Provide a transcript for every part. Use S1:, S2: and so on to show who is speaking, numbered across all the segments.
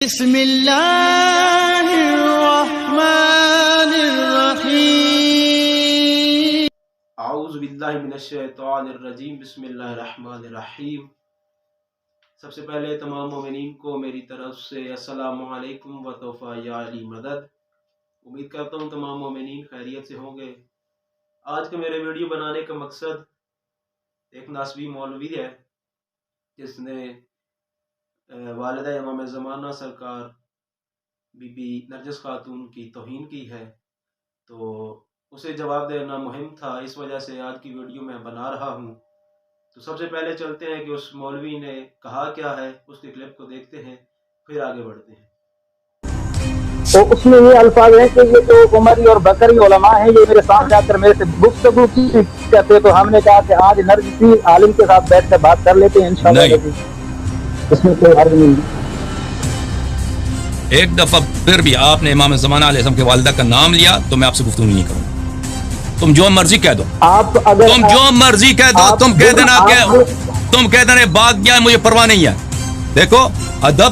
S1: بسم اللہ الرحمن الرحیم
S2: اعوذ باللہ من الشیطان الرجیم بسم اللہ الرحمن الرحیم۔ سب سے پہلے تمام مومنین کو میری طرف سے السلام علیکم و توفیق یا علی مدد۔ امید کرتا ہوں تمام مومنین خیریت سے ہوں گے۔ آج کا میرے ویڈیو بنانے کا مقصد ایک ناسبی مولوی ہے جس نے والدہ امام زمانہ سرکار بی بی نرجس خاتون کی توہین کی ہے، تو اسے جواب دینا مہم تھا، اس وجہ سے آج کی ویڈیو میں بنا رہا ہوں۔ تو سب سے پہلے چلتے ہیں کہ اس مولوی نے کہا کیا ہے، اس کے کلپ کو دیکھتے ہیں، پھر آگے بڑھتے ہیں۔
S3: تو اس میں یہ الفاظ ہیں کہ یہ تو عمری اور بکری علماء ہیں، یہ میرے سامنے آ کر میرے سے گفتگو کی کہتے، تو ہم نے کہا کہ آج نرجسی عالم کے ساتھ بیٹھ کر بات کر لیتے ہیں انشاءاللہ۔ اس میں کوئی حرج نہیں۔
S4: ایک دفعہ پھر بھی آپ نے امام زمانہ علیہ السلام کے والدہ کا نام لیا تو میں آپ سے گفتگو نہیں کروں۔ تم جو مرضی کہہ دو، تم جو مرضی کہہ دو، تم کہہ دینا بھاگ گیا، مجھے پرواہ نہیں ہے۔ دیکھو ادب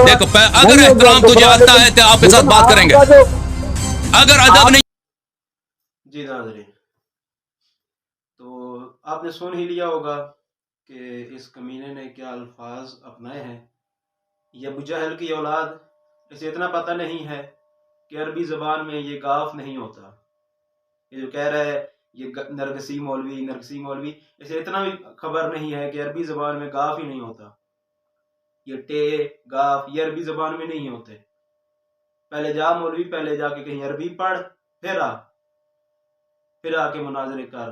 S4: دیکھو، اگر احترام تجھے آتا ہے تو آپ کے ساتھ بات کریں گے، اگر ادب نہیں۔
S2: جی ناظرین، تو آپ نے سن ہی لیا ہوگا کہ اس کمینے نے کیا الفاظ اپنائے ہیں۔ یہ ابو جہل کی اولاد، اسے اتنا پتہ نہیں ہے کہ عربی زبان میں یہ گاف نہیں ہوتا۔ یہ جو کہہ رہا ہے یہ نرگسی مولوی، اسے اتنا بھی خبر نہیں ہے کہ عربی زبان میں گاف ہی نہیں ہوتا۔ یہ ٹے گاف یہ عربی زبان میں نہیں ہوتے۔ پہلے جا مولوی، پہلے جا کے کہیں عربی پڑھ، پھر آ کے مناظرے کر۔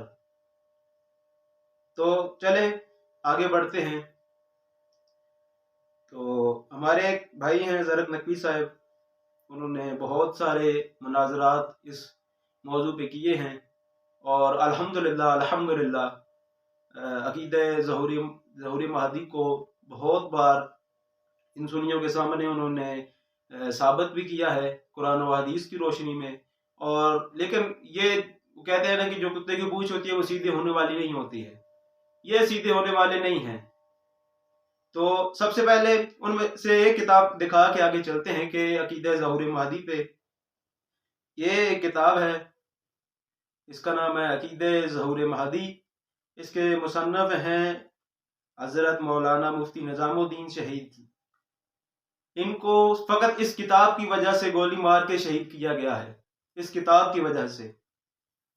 S2: تو چلے آگے بڑھتے ہیں۔ تو ہمارے ایک بھائی ہیں زرق نقوی صاحب، انہوں نے بہت سارے مناظرات اس موضوع پہ کیے ہیں، اور الحمدللہ عقیدہ ظہور مہدی کو بہت بار ان سنیوں کے سامنے انہوں نے ثابت بھی کیا ہے قرآن و حدیث کی روشنی میں۔ اور لیکن یہ کہتے ہیں نا کہ جو کتے کی پوچھ ہوتی ہے وہ سیدھے ہونے والی نہیں ہوتی ہے، یہ سیدھے ہونے والے نہیں ہیں۔ تو سب سے پہلے ان میں سے ایک کتاب دکھا کے آگے چلتے ہیں کہ عقیدہ ظہور مہدی پہ یہ ایک کتاب ہے، اس کا نام ہے عقیدہ ظہور مہدی۔ اس کے مصنف ہیں حضرت مولانا مفتی نظام الدین شہید۔ ان کو فقط اس کتاب کی وجہ سے گولی مار کے شہید کیا گیا ہے، اس کتاب کی وجہ سے۔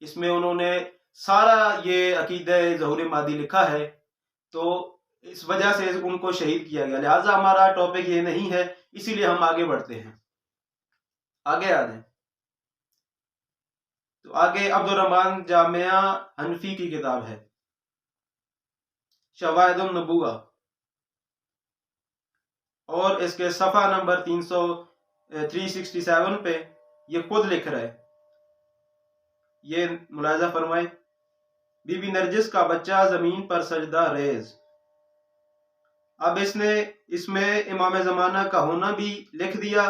S2: اس میں انہوں نے سارا یہ عقیدہ ظہور مہدی لکھا ہے، تو اس وجہ سے ان کو شہید کیا گیا۔ لہٰذا ہمارا ٹاپک یہ نہیں ہے، اسی لیے ہم آگے بڑھتے ہیں۔ آگے آ جائیں تو آگے عبدالرحمن جامعہ حنفی کی کتاب ہے شواہد النبوہ، اور اس کے صفحہ نمبر 367 پہ یہ خود لکھ رہا ہے، یہ ملاحظہ فرمائیں، بی بی نرجس کا بچہ زمین پر سجدہ ریز۔ اب اس میں امام زمانہ کا ہونا بھی لکھ دیا،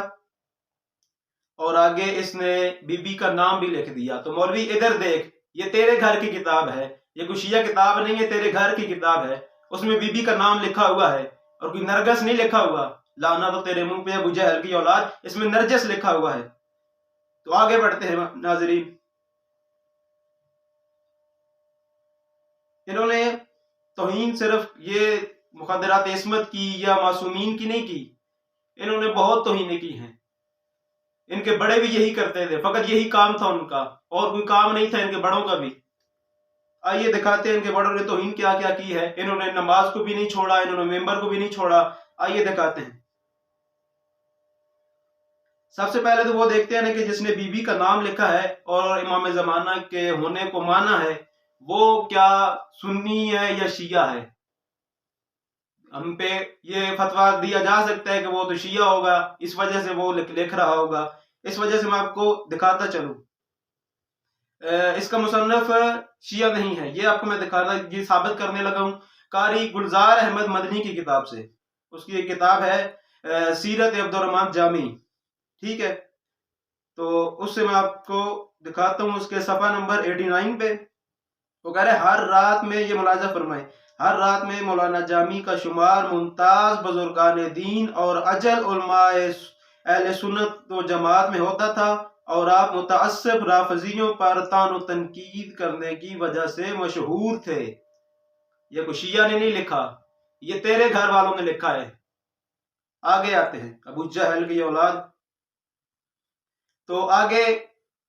S2: اور آگے اس نے بی بی کا نام بھی لکھ دیا۔ تو مولوی ادھر دیکھ، یہ تیرے گھر کی کتاب ہے، یہ کوئی شیعہ کتاب نہیں ہے، تیرے گھر کی کتاب ہے، اس میں بی بی کا نام لکھا ہوا ہے اور کوئی نرگس نہیں لکھا ہوا۔ لانا تو تیرے منہ پہ ابو جہل کی اولاد، اس میں نرجس لکھا ہوا ہے۔ تو آگے بڑھتے ہیں ناظرین۔ انہوں نے توہین صرف یہ مخدرات عصمت کی یا معصومین کی نہیں کی، انہوں نے بہت توہینیں کی ہیں۔ ان کے بڑے بھی یہی کرتے تھے، فقط یہی کام تھا ان کا، اور کوئی کام نہیں تھا ان کے بڑوں کا بھی۔ آئیے دکھاتے ہیں ان کے بڑوں نے توہین کیا کیا کی ہے۔ انہوں نے نماز کو بھی نہیں چھوڑا، انہوں نے ممبر کو بھی نہیں چھوڑا۔ آئیے دکھاتے ہیں۔ سب سے پہلے تو وہ دیکھتے ہیں کہ جس نے بی بی کا نام لکھا ہے اور امام زمانہ کے ہونے کو مانا ہے، وہ کیا سنی ہے یا شیعہ ہے؟ ہم پہ یہ فتویٰ دیا جا سکتا ہے کہ وہ تو شیعہ ہوگا، اس وجہ سے وہ لکھ رہا ہوگا۔ اس وجہ سے میں آپ کو دکھاتا چلوں، اس کا مصنف شیعہ نہیں ہے، یہ آپ کو میں یہ ثابت کرنے لگا ہوں قاری گلزار احمد مدنی کی کتاب سے۔ اس کی ایک کتاب ہے سیرت عبدالرحمن جامی، ٹھیک ہے؟ تو اس سے میں آپ کو دکھاتا ہوں، اس کے صفحہ نمبر 89 پہ وہ کہہ رہے ہر رات میں، یہ ملاحظہ فرمائیں، ہر رات میں مولانا جامی کا شمار ممتاز بزرگان دین اور اجل علماء اہل سنت و جماعت میں ہوتا تھا، اور آپ متعصب رافضیوں پر طعن و تنقید کرنے کی وجہ سے مشہور تھے۔ یہ کوئی شیعہ نے نہیں لکھا، یہ تیرے گھر والوں نے لکھا ہے۔ آگے آتے ہیں ابو جہل کی اولاد۔ تو آگے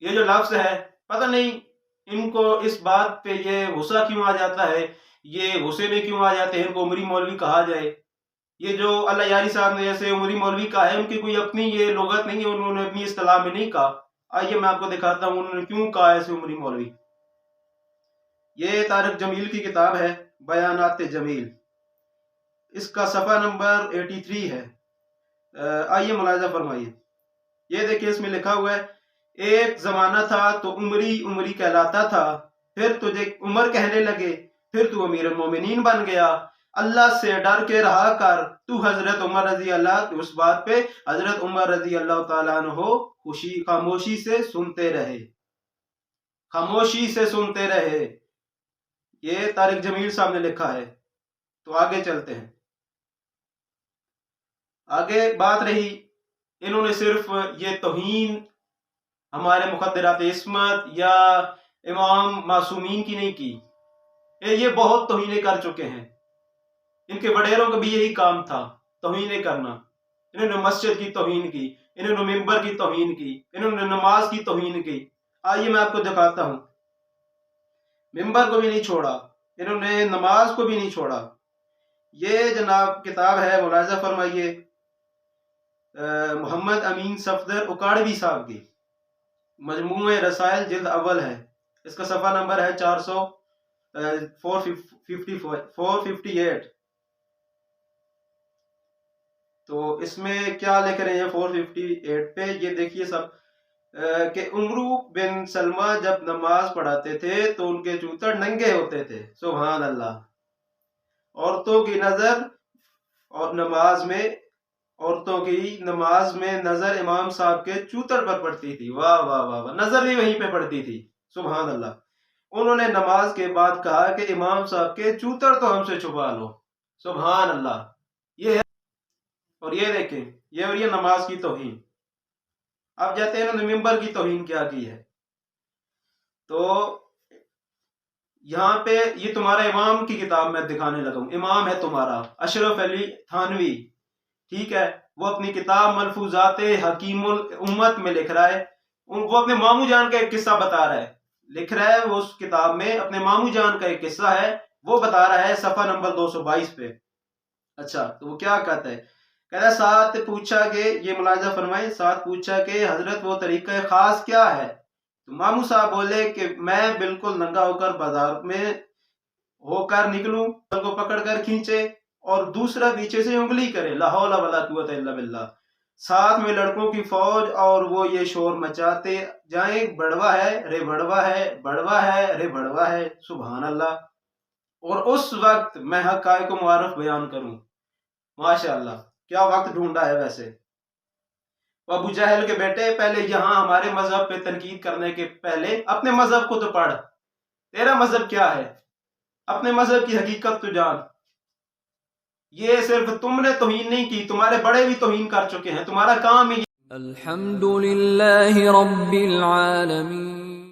S2: یہ جو لفظ ہے، پتہ نہیں ان کو اس بات پہ یہ غصہ کیوں آ جاتا ہے، یہ غصے میں کیوں آ جاتے ہیں ان کو عمری مولوی کہا جائے۔ یہ جو اللہ یاری صاحب نے جیسے عمری مولوی کہا ہے، ان کی کوئی اپنی یہ لغت نہیں ہے، انہوں نے اپنی اصطلاح میں نہیں کہا۔ آئیے میں آپ کو دکھاتا ہوں انہوں نے کیوں کہا ایسے عمری مولوی۔ یہ طارق جمیل کی کتاب ہے بیانات جمیل، اس کا صفحہ نمبر 83 ہے۔ آئیے ملاحظہ فرمائیے، یہ دیکھیں اس میں لکھا ہوا ہے، ایک زمانہ تھا تو عمری عمری کہلاتا تھا، پھر تجھے عمر کہنے لگے، پھر تو امیر المومنین بن گیا۔ اللہ سے ڈر کے رہا کر، تو حضرت عمر رضی اللہ، اس بات پہ حضرت عمر رضی اللہ تعالیٰ عنہ خاموشی سے سنتے رہے، خاموشی سے سنتے رہے۔ یہ طارق جمیل صاحب نے لکھا ہے۔ تو آگے چلتے ہیں۔ آگے بات رہی، انہوں نے صرف یہ توہین ہمارے مقدرات عصمت یا امام معصومین کی نہیں کی، یہ بہت توہینیں کر چکے ہیں۔ ان کے وڈیروں کا بھی یہی کام تھا، توہینیں کرنا۔ انہوں نے مسجد کی توہین کی، انہوں نے ممبر کی توہین کی، انہوں نے نماز کی توہین کی۔ آئیے میں آپ کو دکھاتا ہوں، ممبر کو بھی نہیں چھوڑا، انہوں نے نماز کو بھی نہیں چھوڑا۔ یہ جناب کتاب ہے، ملاحظہ فرمائیے، محمد امین صفدر اکاڑوی صاحب کی مجموع رسائل جلد اول ہے، اس کا صفحہ نمبر ہے 458۔ تو اس میں کیا لکھ رہے ہیں 458 پہ، یہ دیکھیے سب، کہ عمرو بن سلمہ جب نماز پڑھاتے تھے تو ان کے چوتڑ ننگے ہوتے تھے، سبحان اللہ۔ عورتوں کی نظر اور عورتوں کی نماز میں نظر امام صاحب کے چوتڑ پر پڑتی تھی، واہ واہ واہ واہ، نظر بھی وہیں پہ پڑتی تھی، سبحان اللہ۔ انہوں نے نماز کے بعد کہا کہ امام صاحب کے چوتڑ تو ہم سے چھپا لو، سبحان اللہ۔ یہ ہے، اور یہ دیکھیں، یہ اور یہ نماز کی توہین۔ اب جاتے ہیں انہوں نے ممبر کی توہین کیا کی ہے۔ تو یہاں پہ یہ تمہارا امام کی کتاب میں دکھانے لگا ہوں، امام ہے تمہارا اشرف علی تھانوی، ٹھیک ہے، وہ اپنی کتاب ملفوظات حکیم الامت میں لکھ رہا ہے، وہ اپنے ماموں جان کا ایک قصہ بتا رہا ہے، لکھ رہا ہے وہ اس کتاب میں اپنے ماموں جان کا ایک قصہ ہے، وہ بتا رہا ہے صفحہ نمبر 222 پہ۔ اچھا، تو وہ کیا کہتا ہے؟ کہتا ہے ساتھ پوچھا کہ، یہ ملاحظہ فرمائیں، ساتھ پوچھا کہ حضرت وہ طریقہ خاص کیا ہے؟ تو ماموں صاحب بولے کہ میں بالکل ننگا ہو کر بازار میں ہو کر نکلوں، کو پکڑ کر کھینچے اور دوسرا پیچھے سے انگلی کرے، لا حول ولا قوت الا باللہ، ساتھ میں لڑکوں کی فوج، اور وہ یہ شور مچاتے جائیں، بڑوا ہے رے بڑوا ہے، بڑوا ہے رے بڑوا ہے، سبحان اللہ۔ اور اس وقت میں حقائق کو معرف بیان کروں، ماشاءاللہ کیا وقت ڈھونڈا ہے ویسے۔ ابو جہل کے بیٹے، پہلے یہاں ہمارے مذہب پہ تنقید کرنے کے پہلے اپنے مذہب کو تو پڑھ، تیرا مذہب کیا ہے، اپنے مذہب کی حقیقت تو جان۔ یہ صرف تم نے توہین نہیں کی، تمہارے بڑے بھی توہین کر چکے ہیں، تمہارا کام ہی
S5: الحمدللہ رب العالمین۔